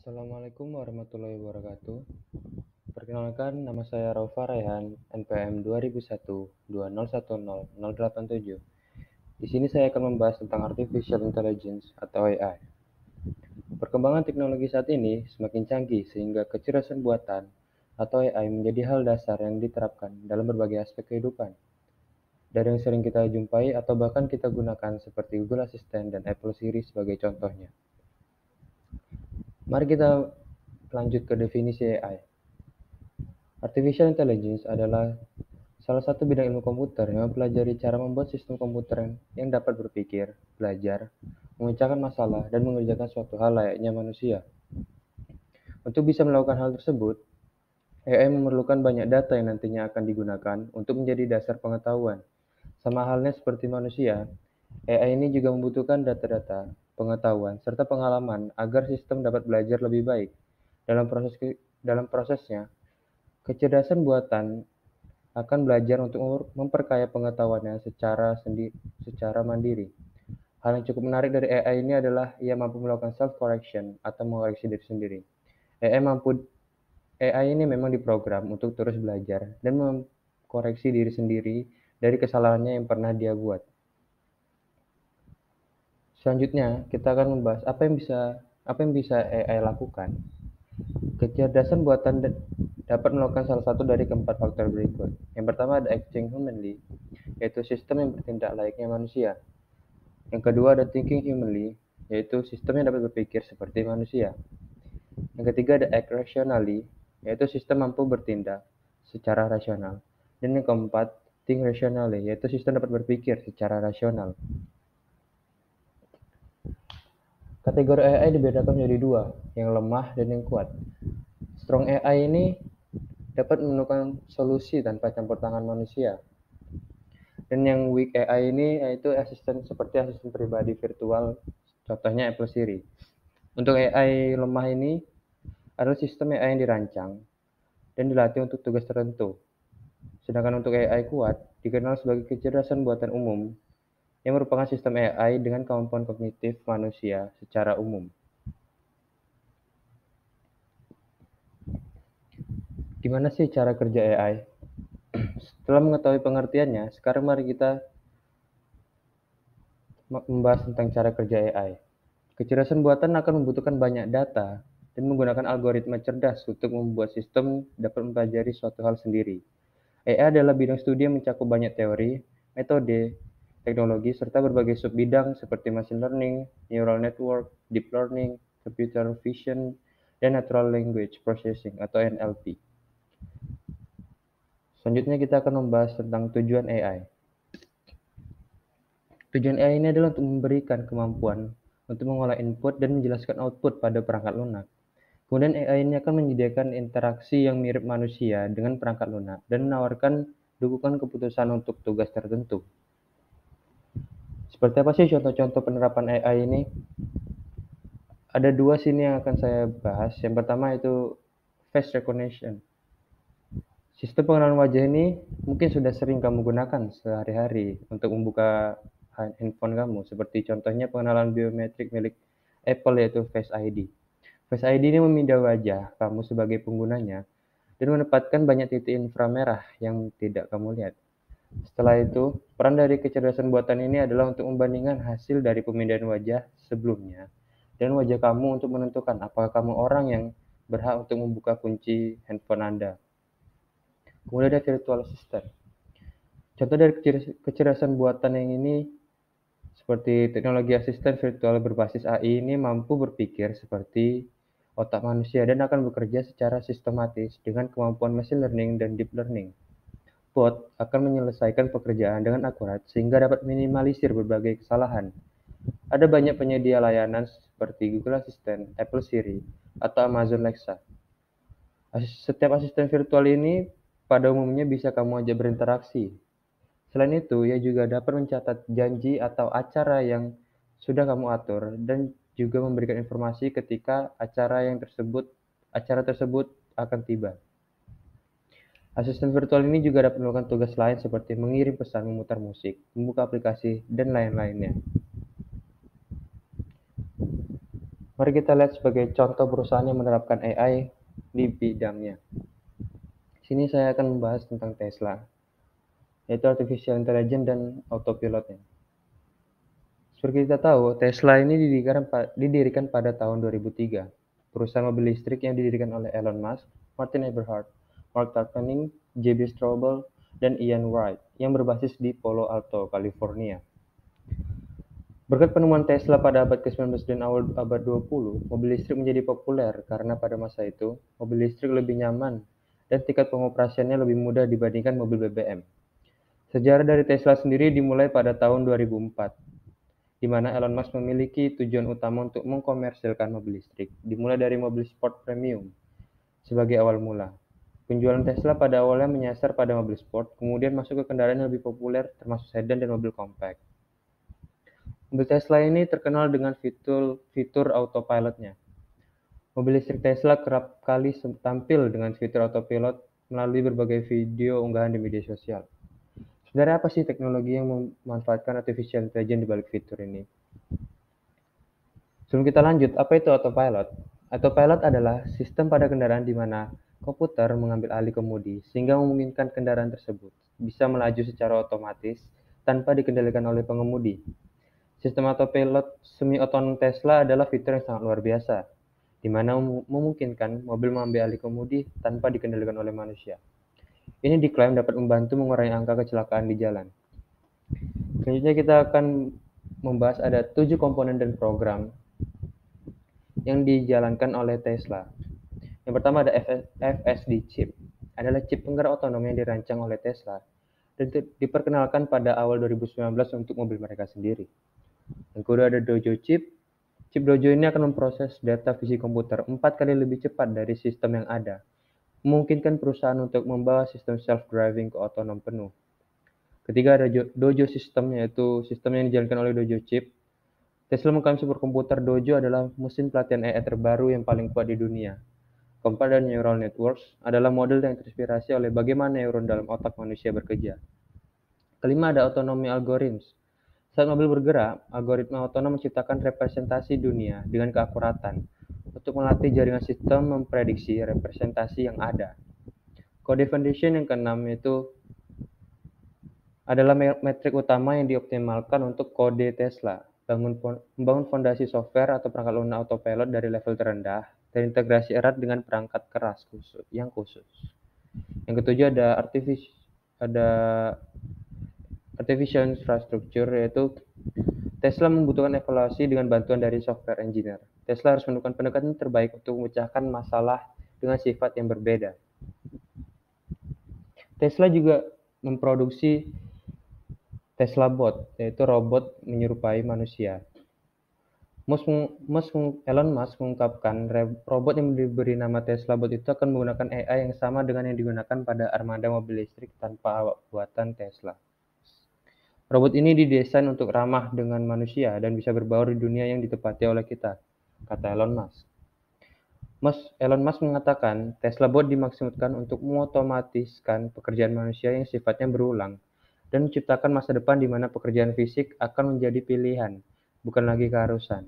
Assalamualaikum warahmatullahi wabarakatuh. Perkenalkan, nama saya Raufa Raihan, NPM 2001-2010087. Di sini saya akan membahas tentang Artificial Intelligence atau AI. Perkembangan teknologi saat ini semakin canggih sehingga kecerdasan buatan atau AI menjadi hal dasar yang diterapkan dalam berbagai aspek kehidupan. Dari yang sering kita jumpai atau bahkan kita gunakan seperti Google Assistant dan Apple Siri sebagai contohnya. Mari kita lanjut ke definisi AI. Artificial Intelligence adalah salah satu bidang ilmu komputer yang mempelajari cara membuat sistem komputer yang dapat berpikir, belajar, memecahkan masalah, dan mengerjakan suatu hal layaknya manusia. Untuk bisa melakukan hal tersebut, AI memerlukan banyak data yang nantinya akan digunakan untuk menjadi dasar pengetahuan. Sama halnya seperti manusia, AI ini juga membutuhkan data-data, pengetahuan, serta pengalaman agar sistem dapat belajar lebih baik. Dalam prosesnya, kecerdasan buatan akan belajar untuk memperkaya pengetahuannya secara mandiri. Hal yang cukup menarik dari AI ini adalah ia mampu melakukan self-correction atau mengoreksi diri sendiri. AI ini memang diprogram untuk terus belajar dan mengkoreksi diri sendiri dari kesalahannya yang pernah dia buat. Selanjutnya, kita akan membahas apa yang bisa AI lakukan. Kecerdasan buatan dapat melakukan salah satu dari keempat faktor berikut. Yang pertama ada acting humanly, yaitu sistem yang bertindak layaknya manusia. Yang kedua ada thinking humanly, yaitu sistem yang dapat berpikir seperti manusia. Yang ketiga ada act rationally, yaitu sistem mampu bertindak secara rasional. Dan yang keempat, think rationally, yaitu sistem dapat berpikir secara rasional. Kategori AI dibedakan menjadi dua, yang lemah dan yang kuat. Strong AI ini dapat menemukan solusi tanpa campur tangan manusia. Dan yang weak AI ini yaitu seperti asisten pribadi virtual, contohnya Apple Siri. Untuk AI lemah ini adalah sistem AI yang dirancang dan dilatih untuk tugas tertentu. Sedangkan untuk AI kuat dikenal sebagai kecerdasan buatan umum yang merupakan sistem AI dengan kemampuan kognitif manusia secara umum. Gimana sih cara kerja AI? Setelah mengetahui pengertiannya, sekarang mari kita membahas tentang cara kerja AI. Kecerdasan buatan akan membutuhkan banyak data dan menggunakan algoritma cerdas untuk membuat sistem dapat mempelajari suatu hal sendiri. AI adalah bidang studi yang mencakup banyak teori, metode, teknologi, serta berbagai subbidang seperti machine learning, neural network, deep learning, computer vision, dan natural language processing atau NLP. Selanjutnya kita akan membahas tentang tujuan AI. Tujuan AI ini adalah untuk memberikan kemampuan untuk mengolah input dan menjelaskan output pada perangkat lunak. Kemudian AI ini akan menyediakan interaksi yang mirip manusia dengan perangkat lunak dan menawarkan dukungan keputusan untuk tugas tertentu. Seperti apa sih contoh-contoh penerapan AI ini? Ada dua sini yang akan saya bahas. Yang pertama itu face recognition. Sistem pengenalan wajah ini mungkin sudah sering kamu gunakan sehari-hari untuk membuka handphone kamu, seperti contohnya pengenalan biometrik milik Apple yaitu Face ID. Face ID ini memindai wajah kamu sebagai penggunanya dan menempatkan banyak titik inframerah yang tidak kamu lihat. Setelah itu, peran dari kecerdasan buatan ini adalah untuk membandingkan hasil dari pemindaian wajah sebelumnya dan wajah kamu untuk menentukan apakah kamu orang yang berhak untuk membuka kunci handphone Anda. Kemudian ada virtual assistant. Contoh dari kecerdasan buatan yang ini seperti teknologi asisten virtual berbasis AI ini mampu berpikir seperti otak manusia dan akan bekerja secara sistematis dengan kemampuan machine learning dan deep learning. Bot akan menyelesaikan pekerjaan dengan akurat sehingga dapat minimalisir berbagai kesalahan. Ada banyak penyedia layanan seperti Google Assistant, Apple Siri, atau Amazon Alexa. Setiap asisten virtual ini pada umumnya bisa kamu ajak berinteraksi. Selain itu, ia juga dapat mencatat janji atau acara yang sudah kamu atur dan juga memberikan informasi ketika acara tersebut akan tiba. Asisten virtual ini juga dapat melakukan tugas lain seperti mengirim pesan, memutar musik, membuka aplikasi, dan lain-lainnya. Mari kita lihat sebagai contoh perusahaan yang menerapkan AI di bidangnya. Sini saya akan membahas tentang Tesla, yaitu artificial intelligence dan autopilotnya. Seperti kita tahu, Tesla ini didirikan pada tahun 2003. Perusahaan mobil listrik yang didirikan oleh Elon Musk, Martin Eberhard, Mark Tarpenning, J.B. Straubel, dan Ian Wright yang berbasis di Palo Alto, California. Berkat penemuan Tesla pada abad ke-19 dan awal abad 20, mobil listrik menjadi populer karena pada masa itu, mobil listrik lebih nyaman dan tingkat pengoperasiannya lebih mudah dibandingkan mobil BBM. Sejarah dari Tesla sendiri dimulai pada tahun 2004, di mana Elon Musk memiliki tujuan utama untuk mengkomersilkan mobil listrik, dimulai dari mobil sport premium sebagai awal mula. Penjualan Tesla pada awalnya menyasar pada mobil sport, kemudian masuk ke kendaraan yang lebih populer termasuk sedan dan mobil compact. Mobil Tesla ini terkenal dengan fitur autopilotnya. Mobil listrik Tesla kerap kali tampil dengan fitur autopilot melalui berbagai video unggahan di media sosial. Sebenarnya apa sih teknologi yang memanfaatkan artificial intelligence di balik fitur ini? Sebelum kita lanjut, apa itu autopilot? Autopilot adalah sistem pada kendaraan di mana komputer mengambil alih kemudi sehingga memungkinkan kendaraan tersebut bisa melaju secara otomatis tanpa dikendalikan oleh pengemudi. Sistem autopilot semi-otonom Tesla adalah fitur yang sangat luar biasa, di mana memungkinkan mobil mengambil alih kemudi tanpa dikendalikan oleh manusia. Ini diklaim dapat membantu mengurangi angka kecelakaan di jalan. Selanjutnya kita akan membahas ada 7 komponen dan program yang dijalankan oleh Tesla. Yang pertama ada FSD chip, adalah chip penggerak otonom yang dirancang oleh Tesla dan diperkenalkan pada awal 2019 untuk mobil mereka sendiri. Yang kedua ada Dojo chip. Chip Dojo ini akan memproses data fisik komputer 4 kali lebih cepat dari sistem yang ada, memungkinkan perusahaan untuk membawa sistem self-driving ke otonom penuh. Ketiga ada Dojo System, yaitu sistem yang dijalankan oleh Dojo Chip. Tesla mengklaim superkomputer Dojo adalah mesin pelatihan AI terbaru yang paling kuat di dunia. Keempat ada Neural Networks, adalah model yang terinspirasi oleh bagaimana neuron dalam otak manusia bekerja. Kelima ada Autonomy Algorithms. Saat mobil bergerak, algoritma otonom menciptakan representasi dunia dengan keakuratan untuk melatih jaringan sistem memprediksi representasi yang ada. Code Foundation yang keenam itu adalah metrik utama yang dioptimalkan untuk kode Tesla, membangun fondasi software atau perangkat lunak autopilot dari level terendah, terintegrasi erat dengan perangkat keras yang khusus. Yang ketujuh ada artificial infrastructure, yaitu Tesla membutuhkan evaluasi dengan bantuan dari software engineer. Tesla harus menemukan pendekatan terbaik untuk memecahkan masalah dengan sifat yang berbeda. Tesla juga memproduksi Tesla Bot, yaitu robot menyerupai manusia. Elon Musk mengungkapkan robot yang diberi nama Tesla Bot itu akan menggunakan AI yang sama dengan yang digunakan pada armada mobil listrik tanpa awak buatan Tesla. Robot ini didesain untuk ramah dengan manusia dan bisa berbaur di dunia yang ditempati oleh kita, kata Elon Musk. Elon Musk mengatakan Tesla Bot dimaksudkan untuk mengotomatiskan pekerjaan manusia yang sifatnya berulang dan menciptakan masa depan di mana pekerjaan fisik akan menjadi pilihan, bukan lagi keharusan.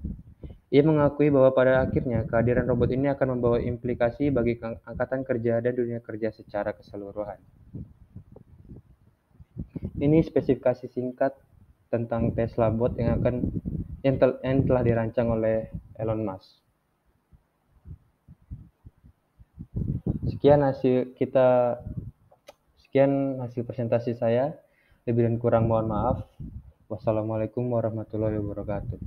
Ia mengakui bahwa pada akhirnya kehadiran robot ini akan membawa implikasi bagi angkatan kerja dan dunia kerja secara keseluruhan. Ini spesifikasi singkat tentang Tesla Bot yang telah dirancang oleh Elon Musk. Sekian hasil presentasi saya. Lebih dan kurang mohon maaf. Wassalamualaikum warahmatullahi wabarakatuh.